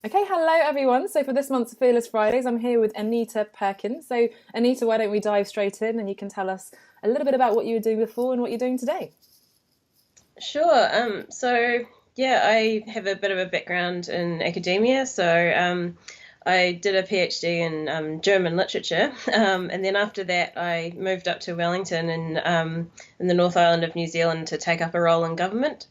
Okay, hello everyone. So for this month's Fearless Fridays, I'm here with Anita Perkins. So Anita, why don't we dive straight in and you can tell us a little bit about what you were doing before and what you're doing today? Sure. Yeah, I have a bit of a background in academia. I did a PhD in German literature, and then after that, I moved up to Wellington in the North Island of New Zealand to take up a role in government.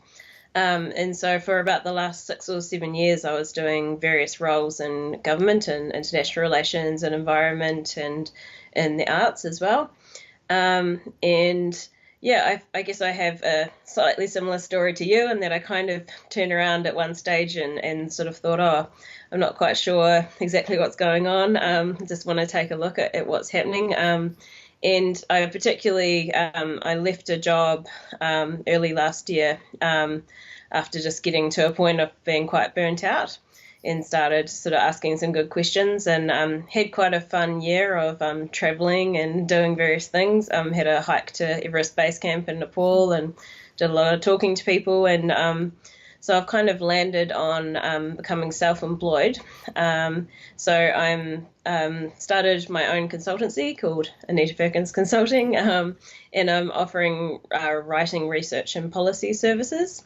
And so for about the last 6 or 7 years, I was doing various roles in government and international relations and environment and in the arts as well. And yeah, I guess I have a slightly similar story to you in that I kind of turned around at one stage and sort of thought, oh, I'm not quite sure exactly what's going on. Just want to take a look at what's happening. And I particularly, I left a job early last year after just getting to a point of being quite burnt out and started sort of asking some good questions and had quite a fun year of traveling and doing various things. Had a hike to Everest Base Camp in Nepal and did a lot of talking to people. And so I've kind of landed on becoming self-employed. I'm started my own consultancy called Anita Perkins Consulting, and I'm offering writing, research, and policy services.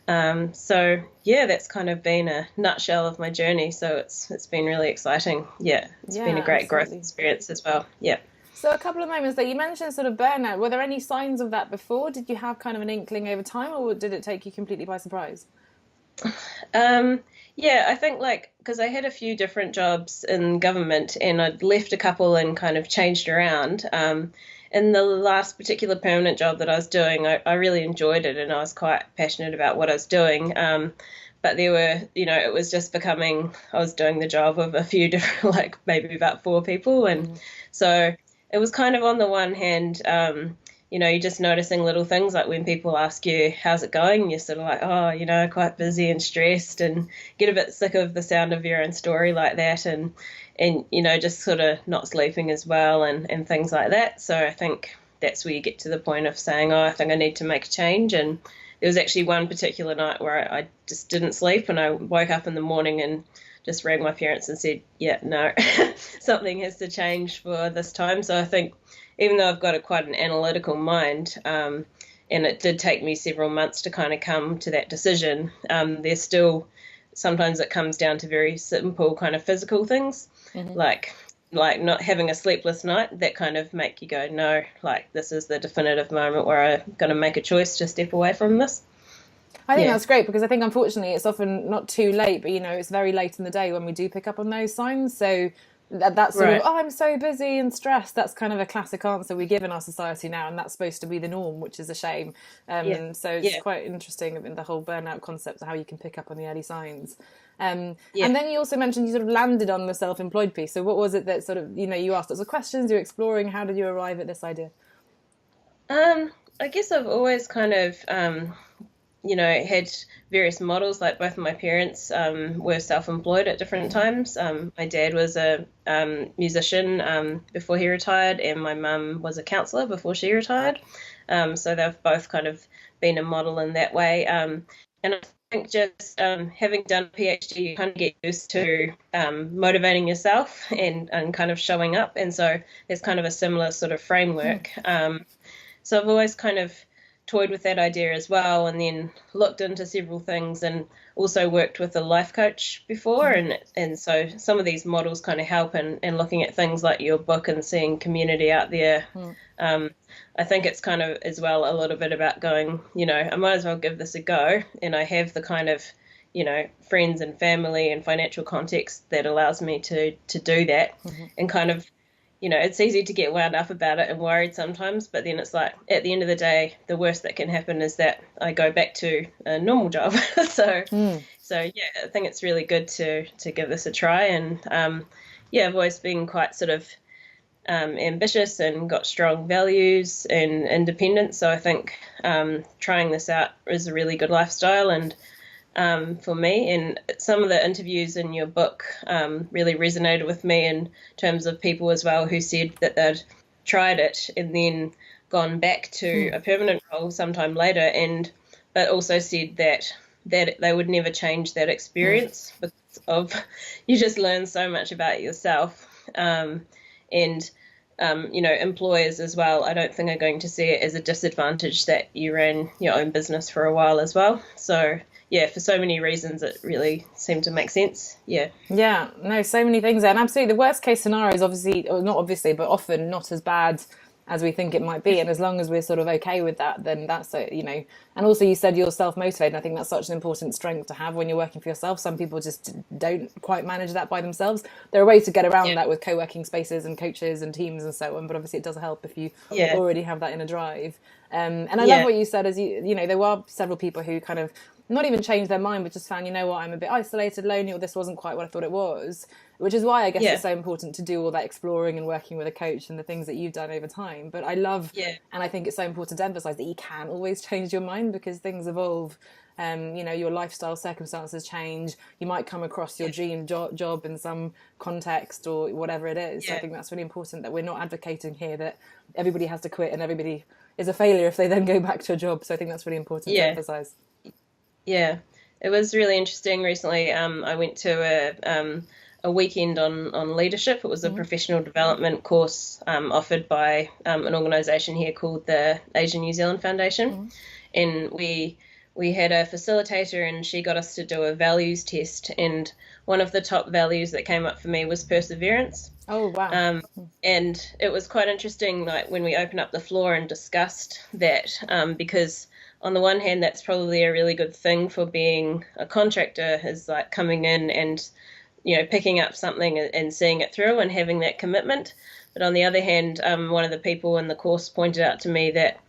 So yeah, that's kind of been a nutshell of my journey. So it's been really exciting. Yeah, it's been a Yeah, great growth absolutely. experience as well. Yeah. So a couple of moments that you mentioned sort of burnout. Were there any signs of that before? Did you have kind of an inkling over time or did it take you completely by surprise? Um, yeah, I think like because I had a few different jobs in government and I'd left a couple and kind of changed around. In the last particular permanent job that I was doing, I really enjoyed it and I was quite passionate about what I was doing. But there were, it was just becoming, I was doing the job of a few different, like maybe about four people. And so it was kind of on the one hand, you're just noticing little things like when people ask you, how's it going? You're sort of like, oh, quite busy and stressed and get a bit sick of the sound of your own story like that and just sort of not sleeping as well and things like that. So I think that's where you get to the point of saying, oh, I think I need to make a change. And there was actually one particular night where I just didn't sleep and I woke up in the morning and just rang my parents and said, yeah, no, something has to change for this time. So I think even though I've got quite an analytical mind, and it did take me several months to kind of come to that decision, there's still sometimes it comes down to very simple kind of physical things, Mm-hmm. like like not having a sleepless night that kind of make you go, no, like this is the definitive moment where I'm going to make a choice to step away from this. I think Yeah, that's great because I think unfortunately it's often not too late, but it's very late in the day when we do pick up on those signs. So that sort of, right. oh, I'm so busy and stressed, that's kind of a classic answer we give in our society now, and that's supposed to be the norm, which is a shame. Yeah, So it's yeah, quite interesting in the whole burnout concept of how you can pick up on the early signs. yeah. And then you also mentioned you sort of landed on the self-employed piece. So what was it that sort of, you asked lots of questions, you're exploring, how did you arrive at this idea? I guess I've always kind of had various models. Like both of my parents were self-employed at different times. My dad was a musician before he retired, and my mum was a counsellor before she retired. So they've both kind of been a model in that way. And I think just having done a PhD, you kind of get used to motivating yourself and kind of showing up. And so there's kind of a similar sort of framework. So I've always kind of toyed with that idea as well, and then looked into several things, and also worked with a life coach before, and so some of these models kind of help in looking at things like your book and seeing community out there. Um, I think it's kind of as well a little bit about going, I might as well give this a go, and I have the kind of friends and family and financial context that allows me to do that, and kind of it's easy to get wound up about it and worried sometimes, but then it's like at the end of the day, the worst that can happen is that I go back to a normal job. so, so yeah, I think it's really good to give this a try. And yeah, I've always been quite sort of ambitious and got strong values and independence. So I think trying this out is a really good lifestyle and for me. And some of the interviews in your book really resonated with me in terms of people as well who said that they'd tried it and then gone back to a permanent role sometime later, and but also said that they would never change that experience because of you just learn so much about yourself. And employers as well, I don't think are going to see it as a disadvantage that you ran your own business for a while as well. So yeah, for so many reasons, it really seemed to make sense. Yeah. Yeah, no, so many things there. And absolutely, the worst case scenario is obviously, or not obviously, but often not as bad as we think it might be. And as long as we're sort of okay with that, then that's it, And also, you said you're self-motivated. And I think that's such an important strength to have when you're working for yourself. Some people just don't quite manage that by themselves. There are ways to get around that with co-working spaces and coaches and teams and so on. But obviously, it does help if you already have that inner drive. And I love what you said, as there were several people who kind of not even changed their mind, but just found, I'm a bit isolated, lonely, or this wasn't quite what I thought it was, which is why I guess it's so important to do all that exploring and working with a coach and the things that you've done over time. But I love, and I think it's so important to emphasize that you can always change your mind because things evolve. Your lifestyle circumstances change. You might come across your dream job in some context or whatever it is. So I think that's really important that we're not advocating here that everybody has to quit and everybody is a failure if they then go back to a job. So I think that's really important to emphasize. Yeah, it was really interesting recently. I went to a weekend on leadership. It was a professional development course offered by an organisation here called the Asian New Zealand Foundation, and we had a facilitator, and she got us to do a values test. And one of the top values that came up for me was perseverance. Oh wow! And it was quite interesting, like when we opened up the floor and discussed that, because on the one hand, that's probably a really good thing for being a contractor, is like coming in and, picking up something and seeing it through and having that commitment. But on the other hand, one of the people in the course pointed out to me that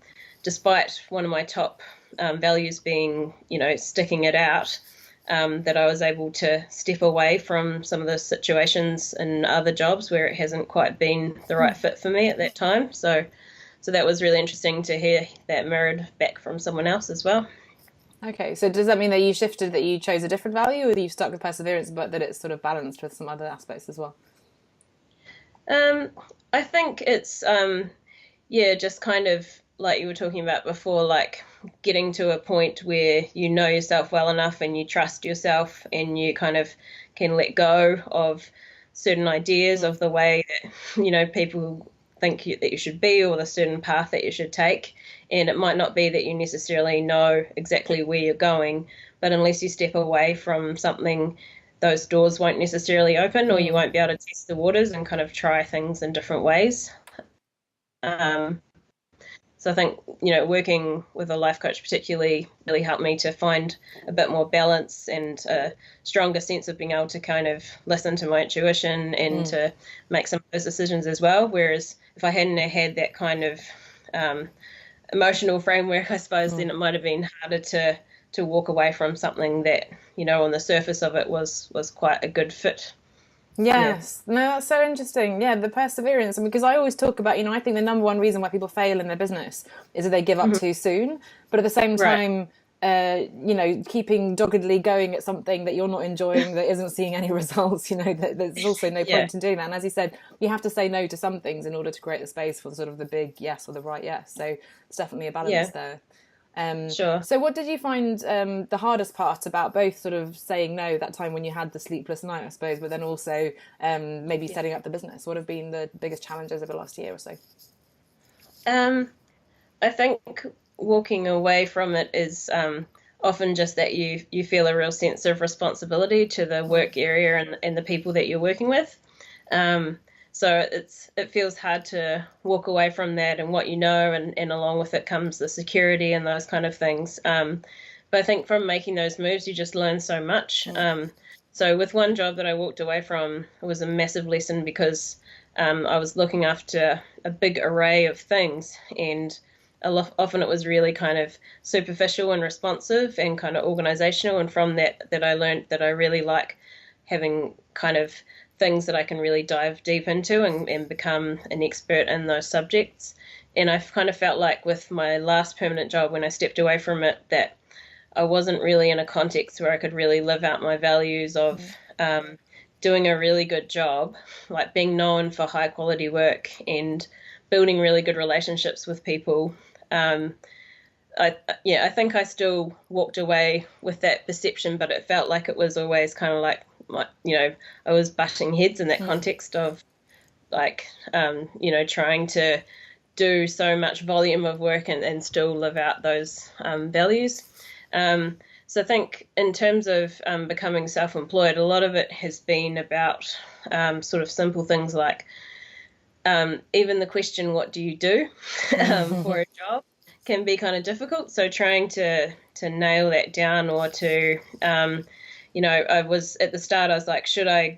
despite one of my top values being, sticking it out, that I was able to step away from some of the situations in other jobs where it hasn't quite been the right fit for me at that time. So that was really interesting to hear that mirrored back from someone else as well. Okay, so does that mean that you shifted, that you chose a different value, or that you stuck with perseverance, but that it's sort of balanced with some other aspects as well? I think it's, just kind of like you were talking about before, like getting to a point where you know yourself well enough and you trust yourself and you kind of can let go of certain ideas of the way that, people think that you should be, or the certain path that you should take. And it might not be that you necessarily know exactly where you're going, but unless you step away from something, those doors won't necessarily open, or you won't be able to test the waters and kind of try things in different ways. So I think, working with a life coach particularly really helped me to find a bit more balance and a stronger sense of being able to kind of listen to my intuition and to make some of those decisions as well. Whereas if I hadn't had that kind of emotional framework, I suppose, then it might have been harder to walk away from something that, on the surface of it was quite a good fit. Yes. No, that's so interesting. Yeah, the perseverance. Because I always talk about, I think the number one reason why people fail in their business is that they give up too soon. But at the same time, keeping doggedly going at something that you're not enjoying, that isn't seeing any results, there's also no point in doing that. And as you said, you have to say no to some things in order to create the space for sort of the big yes or the right yes. So it's definitely a balance there. Sure. So what did you find the hardest part about both sort of saying no that time when you had the sleepless night, I suppose, but then also maybe setting up the business? What have been the biggest challenges over the last year or so? I think walking away from it is often just that you feel a real sense of responsibility to the work area and the people that you're working with. So it feels hard to walk away from that and what and along with it comes the security and those kind of things. But I think from making those moves, you just learn so much. So with one job that I walked away from, it was a massive lesson because I was looking after a big array of things, and often it was really kind of superficial and responsive and kind of organizational. And from that I learned that I really like having kind of things that I can really dive deep into and become an expert in those subjects. And I've kind of felt like with my last permanent job, when I stepped away from it, that I wasn't really in a context where I could really live out my values of doing a really good job, like being known for high quality work and building really good relationships with people. I think I still walked away with that perception, but it felt like it was always kind of like I was butting heads in that context of like, trying to do so much volume of work and still live out those values. So I think in terms of becoming self-employed, a lot of it has been about sort of simple things like even the question, what do you do for a job, can be kind of difficult. So trying to nail that down, or to, I was at the start, I was like, should I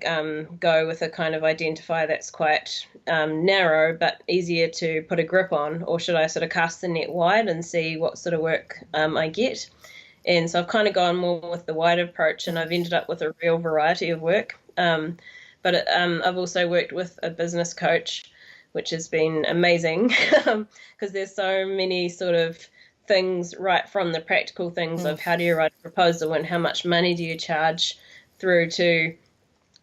go with a kind of identifier that's quite narrow but easier to put a grip on, or should I sort of cast the net wide and see what sort of work I get? And so I've kind of gone more with the wide approach, and I've ended up with a real variety of work. But I've also worked with a business coach, which has been amazing because there's so many sort of things, right from the practical things of how do you write a proposal and how much money do you charge, through to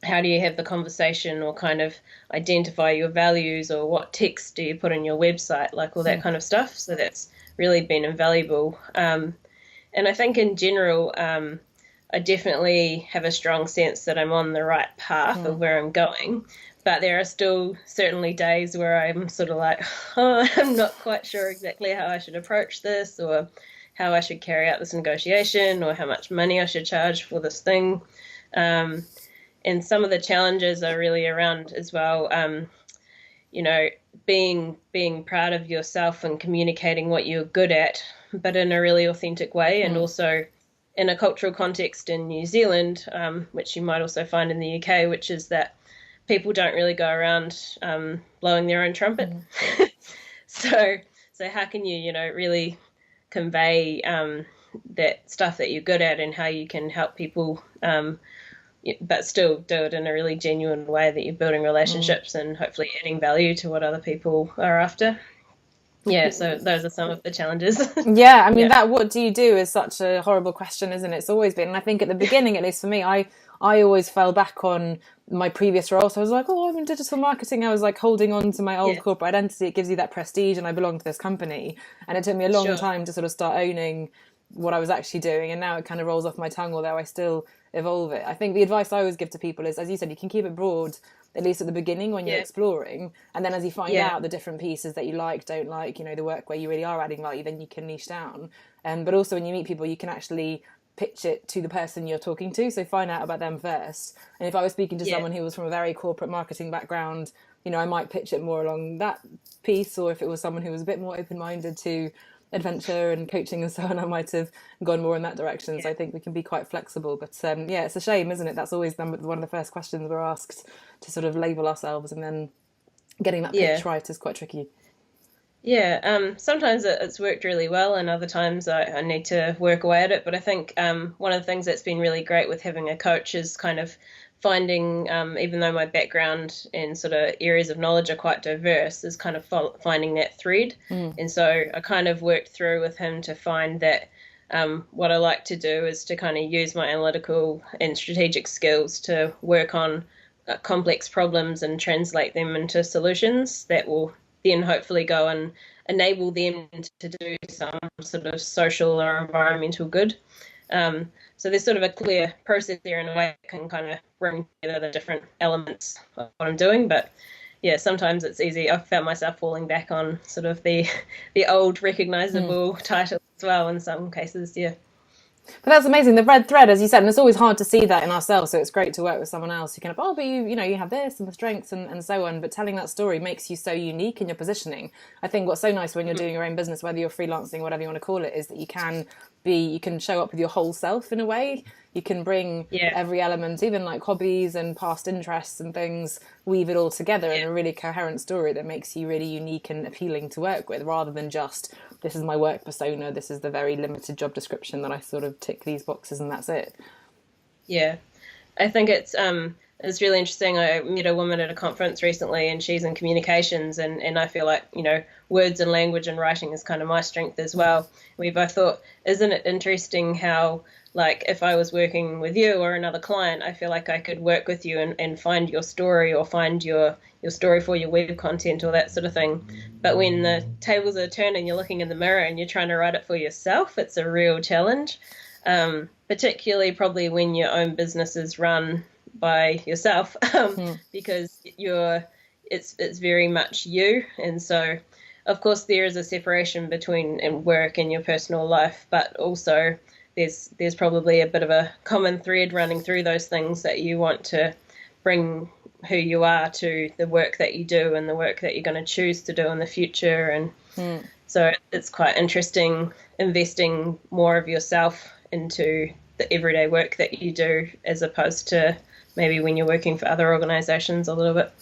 how do you have the conversation or kind of identify your values, or what text do you put in your website, like all that kind of stuff. So that's really been invaluable. And I think in general, I definitely have a strong sense that I'm on the right path of where I'm going. But there are still certainly days where I'm sort of like, I'm not quite sure exactly how I should approach this, or how I should carry out this negotiation, or how much money I should charge for this thing. And some of the challenges are really around as well, being proud of yourself and communicating what you're good at, but in a really authentic way, and also in a cultural context in New Zealand, which you might also find in the UK, which is that people don't really go around blowing their own trumpet. So how can you, really convey that stuff that you're good at, and how you can help people, but still do it in a really genuine way that you're building relationships and hopefully adding value to what other people are after. Yeah, so those are some of the challenges. Yeah, I mean, that what do you do is such a horrible question, isn't it? It's always been. And I think at the beginning, at least for me, I always fell back on my previous role. So I was like, oh, I'm in digital marketing. I was like holding on to my old corporate identity. It gives you that prestige, and I belong to this company. And it took me a long time to sort of start owning what I was actually doing. And now it kind of rolls off my tongue, although I still evolve it. I think the advice I always give to people is, as you said, you can keep it broad, at least at the beginning when you're exploring, and then as you find out the different pieces that you like, don't like, the work where you really are adding value, then you can niche down. But also when you meet people, you can actually pitch it to the person you're talking to, so find out about them first. And if I was speaking to someone who was from a very corporate marketing background, I might pitch it more along that piece, or if it was someone who was a bit more open-minded to adventure and coaching and so on, I might have gone more in that direction. So I think we can be quite flexible, but it's a shame, isn't it? That's always one of the first questions we're asked, to sort of label ourselves, and then getting that pitch right is quite tricky. Sometimes it's worked really well, and other times I need to work away at it. But I think one of the things that's been really great with having a coach is kind of finding, even though my background and sort of areas of knowledge are quite diverse, is kind of finding that thread. And so I kind of worked through with him to find that what I like to do is to kind of use my analytical and strategic skills to work on complex problems and translate them into solutions that will then hopefully go and enable them to do some sort of social or environmental good. So there's sort of a clear process there in a way that can kind of bring together the different elements of what I'm doing. But sometimes it's easy. I've found myself falling back on sort of the old recognizable title as well in some cases. But that's amazing, the red thread, as you said, and it's always hard to see that in ourselves, so it's great to work with someone else who kind of, but you have this and the strengths and so on, but telling that story makes you so unique in your positioning. I think what's so nice when you're doing your own business, whether you're freelancing, whatever you want to call it, is that you can show up with your whole self in a way. You can bring every element, even like hobbies and past interests and things, weave it all together in a really coherent story that makes you really unique and appealing to work with, rather than just, this is my work persona, this is the very limited job description that I sort of tick these boxes and that's it. I think it's really interesting. I met a woman at a conference recently, and she's in communications, and I feel like, words and language and writing is kind of my strength as well. We both thought, isn't it interesting how, like, if I was working with you or another client, I feel like I could work with you and find your story, or find your story for your web content or that sort of thing. But when the tables are turned and you're looking in the mirror and you're trying to write it for yourself, it's a real challenge, particularly probably when your own business is run by yourself, because it's very much you. And so, of course, there is a separation between work and your personal life, but also there's probably a bit of a common thread running through those things, that you want to bring who you are to the work that you do and the work that you're going to choose to do in the future. And so it's quite interesting investing more of yourself into the everyday work that you do, as opposed to maybe when you're working for other organisations a little bit.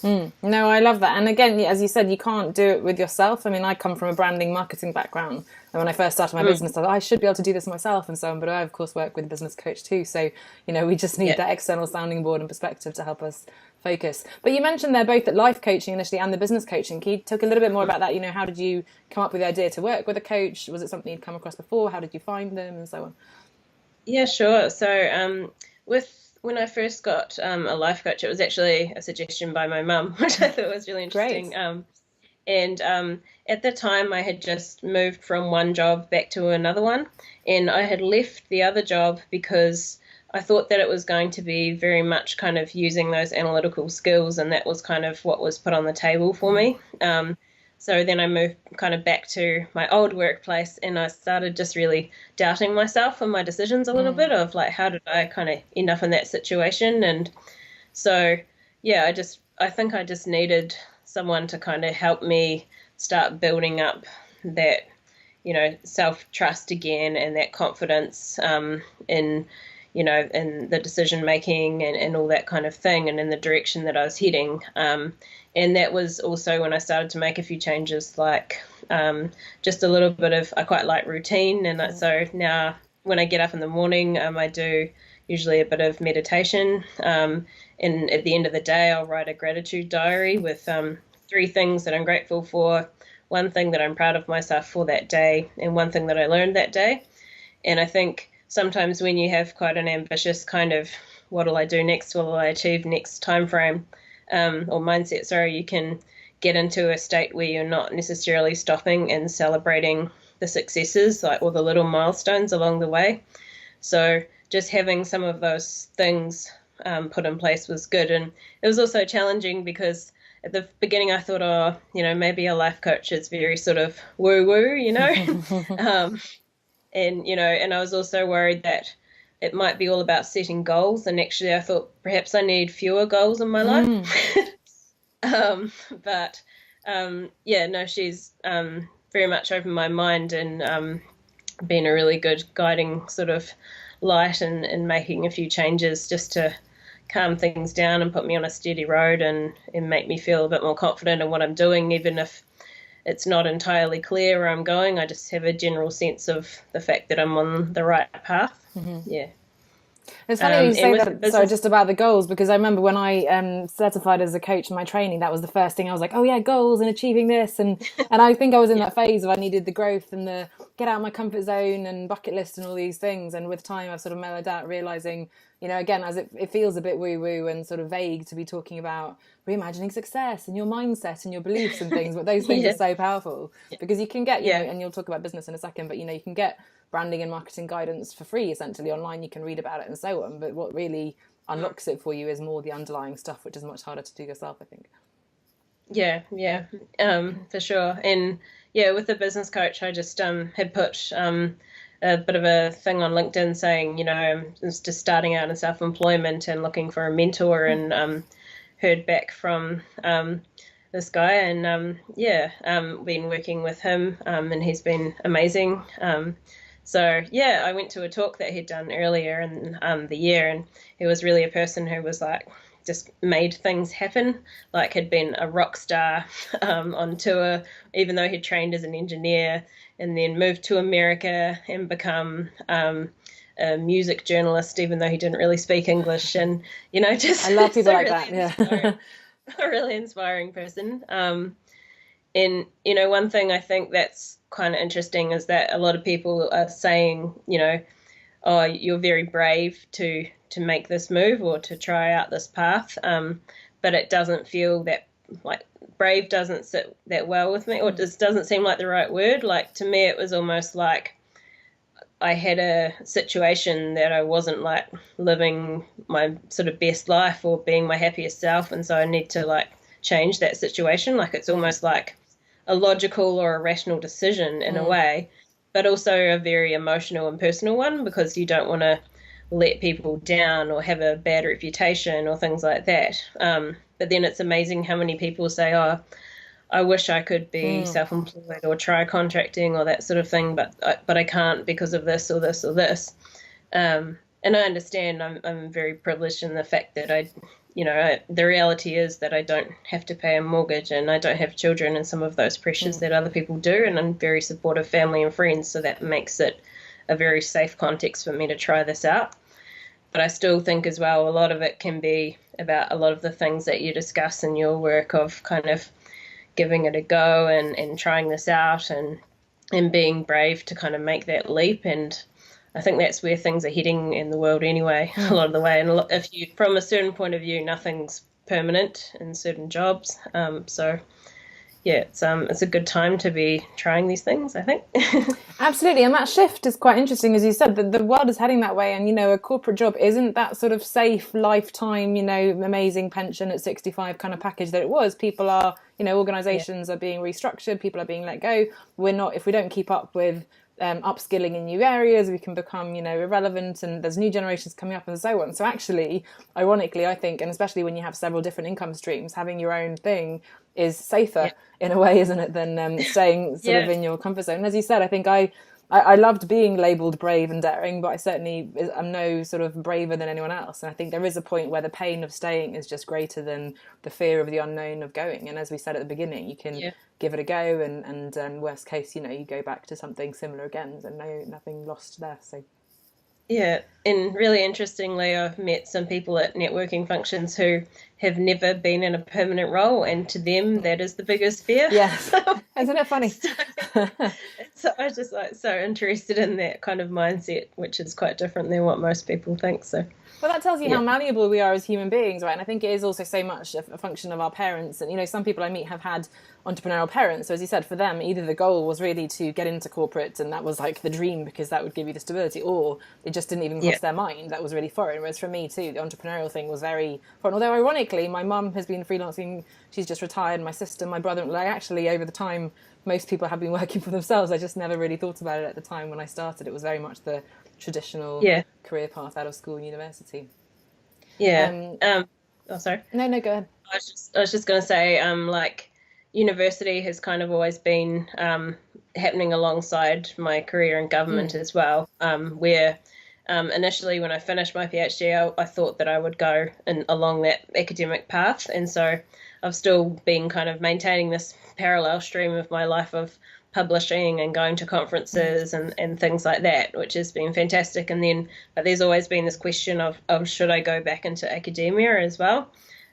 No, I love that. And again, as you said, you can't do it with yourself. I mean, I come from a branding marketing background. And when I first started my business, I thought I should be able to do this myself and so on. But I, of course, work with a business coach too. So, we just need that external sounding board and perspective to help us focus. But you mentioned they're both at life coaching initially and the business coaching. Can you talk a little bit more about that? How did you come up with the idea to work with a coach? Was it something you'd come across before? How did you find them and so on? Yeah, sure. So when I first got a life coach, it was actually a suggestion by my mum, which I thought was really interesting. And at the time, I had just moved from one job back to another one, and I had left the other job because I thought that it was going to be very much kind of using those analytical skills, and that was kind of what was put on the table for me. So then I moved kind of back to my old workplace, and I started just really doubting myself and my decisions a little bit, of like, how did I kind of end up in that situation? And so, yeah, I think I just needed someone to kind of help me start building up that, self-trust again, and that confidence in the decision making and all that kind of thing, and in the direction that I was heading. And that was also when I started to make a few changes, like just a little bit of, I quite like routine. And so now when I get up in the morning, I do usually a bit of meditation. And at the end of the day, I'll write a gratitude diary with 3 things that I'm grateful for, 1 thing that I'm proud of myself for that day, and 1 thing that I learned that day. And I think sometimes when you have quite an ambitious kind of, what will I do next, what will I achieve next time frame, or mindset, you can get into a state where you're not necessarily stopping and celebrating the successes, like all the little milestones along the way. So just having some of those things put in place was good. And it was also challenging because at the beginning I thought, maybe a life coach is very sort of woo-woo, and I was also worried that it might be all about setting goals, and actually I thought perhaps I need fewer goals in my life. She's very much opened my mind and been a really good guiding sort of light, and making a few changes just to calm things down and put me on a steady road, and make me feel a bit more confident in what I'm doing, even if it's not entirely clear where I'm going. I just have a general sense of the fact that I'm on the right path. Yeah. It's funny you say that, sorry, just about the goals, because I remember when I certified as a coach in my training, that was the first thing I was like, oh yeah, goals and achieving this. And I think I was in that phase of I needed the growth and the get out of my comfort zone and bucket list and all these things. And with time, I've sort of mellowed out, realizing, again, as it feels a bit woo-woo and sort of vague to be talking about reimagining success and your mindset and your beliefs and things, but those things are so powerful because you can get, and you'll talk about business in a second, but you can get branding and marketing guidance for free, essentially online. You can read about it and so on, but what really unlocks it for you is more the underlying stuff, which is much harder to do yourself, I think. For sure. And with the business coach, I just had put a bit of a thing on LinkedIn saying, I'm just starting out in self-employment and looking for a mentor, and heard back from this guy, and been working with him, and he's been amazing. I went to a talk that he'd done earlier in the year, and he was really a person who was like just made things happen, like had been a rock star on tour, even though he'd trained as an engineer, and then moved to America and become a music journalist, even though he didn't really speak English. And, just... I love people like that, a really inspiring person. And, one thing I think that's kind of interesting is that a lot of people are saying, oh, you're very brave to make this move or to try out this path. But it doesn't feel that, like, brave doesn't sit that well with me, or just doesn't seem like the right word. Like, to me, it was almost like I had a situation that I wasn't like living my sort of best life or being my happiest self, and so I need to like change that situation. Like it's almost like a logical or a rational decision in a way, but also a very emotional and personal one because you don't want to let people down or have a bad reputation or things like that. But then it's amazing how many people say, "Oh, I wish I could be self-employed or try contracting or that sort of thing, but I can't because of this or this or this." And I understand I'm very privileged in the fact that the reality is that I don't have to pay a mortgage and I don't have children and some of those pressures that other people do, and I'm very supportive family and friends, so that makes it a very safe context for me to try this out. But I still think as well a lot of it can be about a lot of the things that you discuss in your work of kind of giving it a go and trying this out and being brave to kind of make that leap. And I think that's where things are heading in the world anyway, a lot of the way. And if you, from a certain point of view, nothing's permanent in certain jobs. So yeah, it's a good time to be trying these things, I think. Absolutely, and that shift is quite interesting, as you said. The world is heading that way, and a corporate job isn't that sort of safe lifetime, amazing pension at 65 kind of package that it was. People are, organisations are being restructured, people are being let go. We're not, if we don't keep up with upskilling in new areas, we can become, irrelevant, and there's new generations coming up and so on. So actually, ironically, I think, and especially when you have several different income streams, having your own thing is safer in a way, isn't it, than staying sort of in your comfort zone. And as you said, I think I loved being labelled brave and daring, but I certainly am no sort of braver than anyone else. And I think there is a point where the pain of staying is just greater than the fear of the unknown of going. And as we said at the beginning, you can give it a go, and worst case, you go back to something similar again, and nothing lost there. So. Yeah, and really interestingly, I've met some people at networking functions who have never been in a permanent role, and to them, that is the biggest fear. Yes, isn't it funny? So I was just like so interested in that kind of mindset, which is quite different than what most people think. So. Well, that tells you how malleable we are as human beings, right? And I think it is also so much a function of our parents. And, some people I meet have had entrepreneurial parents. So as you said, for them, either the goal was really to get into corporate and that was like the dream because that would give you the stability, or it just didn't even cross their mind. That was really foreign. Whereas for me too, the entrepreneurial thing was very foreign. Although ironically, my mum has been freelancing. She's just retired. My sister, my brother, like actually over the time, most people have been working for themselves. I just never really thought about it at the time when I started. It was very much the traditional career path out of school and university. Oh, sorry. No, go ahead. I was just going to say, like, university has kind of always been happening alongside my career in government as well, where initially when I finished my PhD, I thought that I would go along that academic path. And so I've still been kind of maintaining this parallel stream of my life of publishing and going to conferences and things like that, which has been fantastic. But there's always been this question of should I go back into academia as well?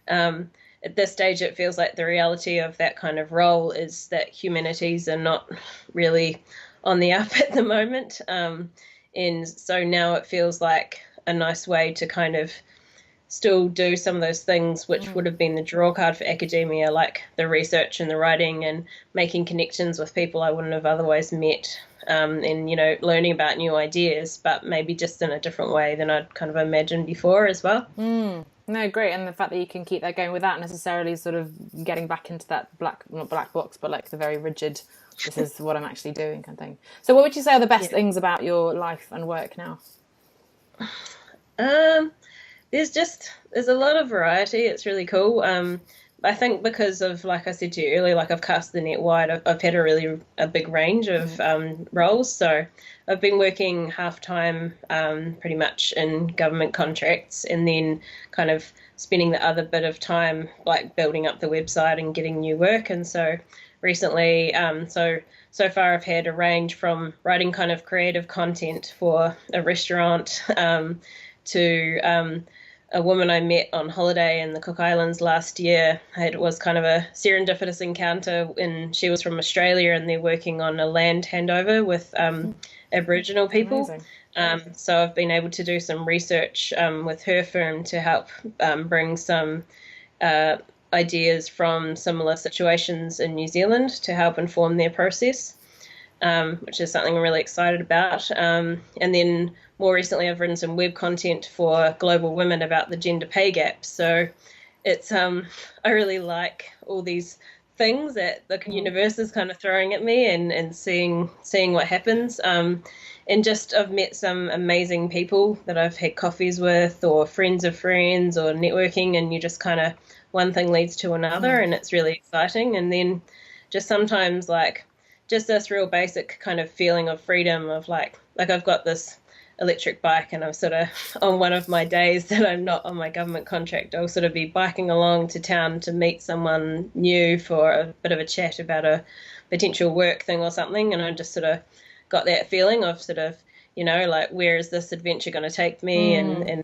At this stage, it feels like the reality of that kind of role is that humanities are not really on the up at the moment. And so now it feels like a nice way to kind of still do some of those things which would have been the draw card for academia, like the research and the writing and making connections with people I wouldn't have otherwise met, and learning about new ideas, but maybe just in a different way than I'd kind of imagined before as well. No, great. And the fact that you can keep that going without necessarily sort of getting back into that not black box, but like the very rigid, this is what I'm actually doing kind of thing. So what would you say are the best things about your life and work now? There's a lot of variety. It's really cool. I think because of, like I said to you earlier, like I've cast the net wide, I've had a big range of roles. So I've been working half-time pretty much in government contracts, and then kind of spending the other bit of time like building up the website and getting new work. And so recently, so far I've had a range from writing kind of creative content for a restaurant to a woman I met on holiday in the Cook Islands last year. It was kind of a serendipitous encounter, and she was from Australia and they're working on a land handover with Aboriginal people. So I've been able to do some research with her firm to help bring some ideas from similar situations in New Zealand to help inform their process. which is something I'm really excited about. And then more recently, I've written some web content for Global Women about the gender pay gap. So it's I really like all these things that the universe is kind of throwing at me, and seeing what happens. And just I've met some amazing people that I've had coffees with, or friends of friends, or networking, and you just kind of, one thing leads to another, and it's really exciting. And then just sometimes like just this real basic kind of feeling of freedom of like I've got this electric bike, and I'm sort of on one of my days that I'm not on my government contract, I'll sort of be biking along to town to meet someone new for a bit of a chat about a potential work thing or something, and I just sort of got that feeling of sort of, like, where is this adventure going to take me? And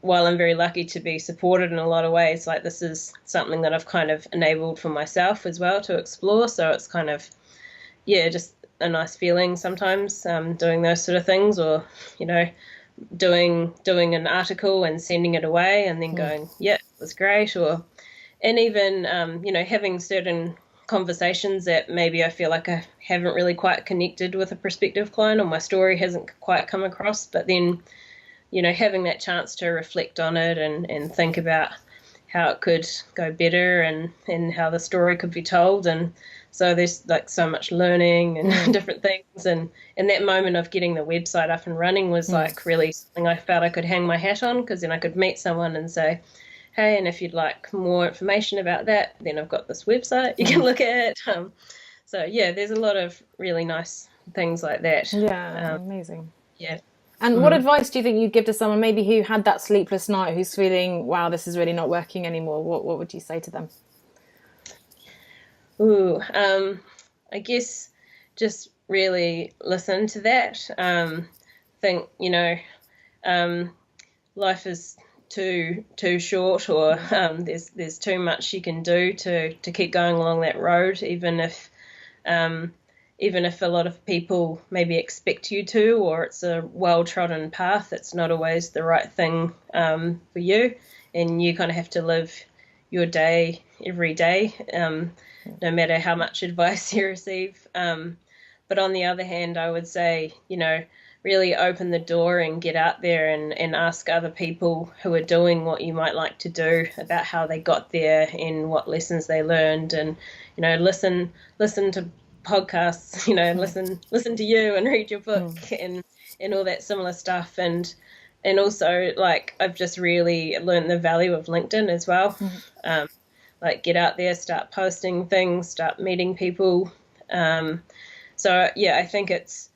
while I'm very lucky to be supported in a lot of ways, like, this is something that I've kind of enabled for myself as well to explore. So it's kind of, just a nice feeling sometimes, doing those sort of things, or, doing an article and sending it away and then going, it was great. And even, having certain conversations that maybe I feel like I haven't really quite connected with a prospective client, or my story hasn't quite come across, but then, having that chance to reflect on it and think about how it could go better, and how the story could be told. And so there's like so much learning and different things. And that moment of getting the website up and running was like really something I felt I could hang my hat on, because then I could meet someone and say, hey, and if you'd like more information about that, then I've got this website you can look at. So there's a lot of really nice things like that. Amazing. Yeah. And what advice do you think you'd give to someone maybe who had that sleepless night, who's feeling, wow, this is really not working anymore? What would you say to them? I guess just really listen to that. Think, life is too short, or there's too much you can do to keep going along that road, even if a lot of people maybe expect you to, or it's a well-trodden path. It's not always the right thing for you, and you kind of have to live your day every day, no matter how much advice you receive. But on the other hand, I would say, really open the door and get out there and ask other people who are doing what you might like to do about how they got there and what lessons they learned, and listen to podcasts, listen to you and read your book and all that similar stuff. And also, like, I've just really learned the value of LinkedIn as well. Like, get out there, start posting things, start meeting people. So I think it's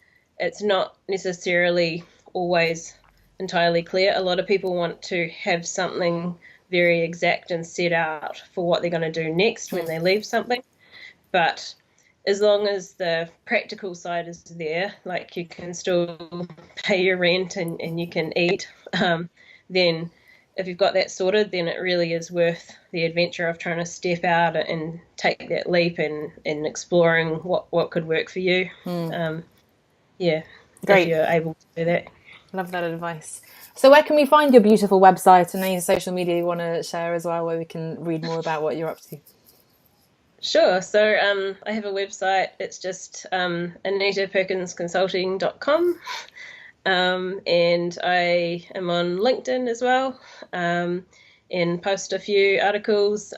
not necessarily always entirely clear. A lot of people want to have something very exact and set out for what they're going to do next when they leave something. But as long as the practical side is there, like you can still pay your rent and you can eat, then if you've got that sorted, then it really is worth the adventure of trying to step out and take that leap and exploring what could work for you. Great. If you're able to do that. Love that advice. So where can we find your beautiful website, and any social media you want to share as well, where we can read more about what you're up to? Sure. So I have a website. It's just anitaperkinsconsulting.com. And I am on LinkedIn as well, and post a few articles.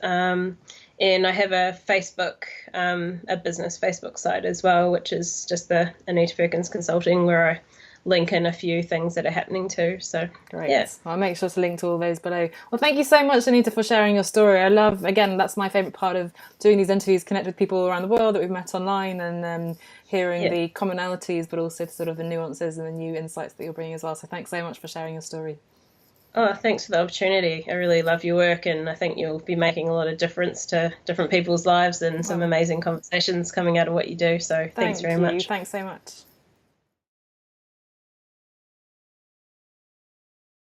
And I have a Facebook, a business Facebook site as well, which is just the Anita Perkins Consulting, where I link in a few things that are happening too. So great. I'll make sure to link to all those below. Well, thank you so much, Anita, for sharing your story. I love, again, that's my favourite part of doing these interviews, connect with people around the world that we've met online, and hearing the commonalities, but also sort of the nuances and the new insights that you're bringing as well. So thanks so much for sharing your story. Oh, thanks for the opportunity. I really love your work, and I think you'll be making a lot of difference to different people's lives, and some amazing conversations coming out of what you do. So thanks very much. Thanks so much.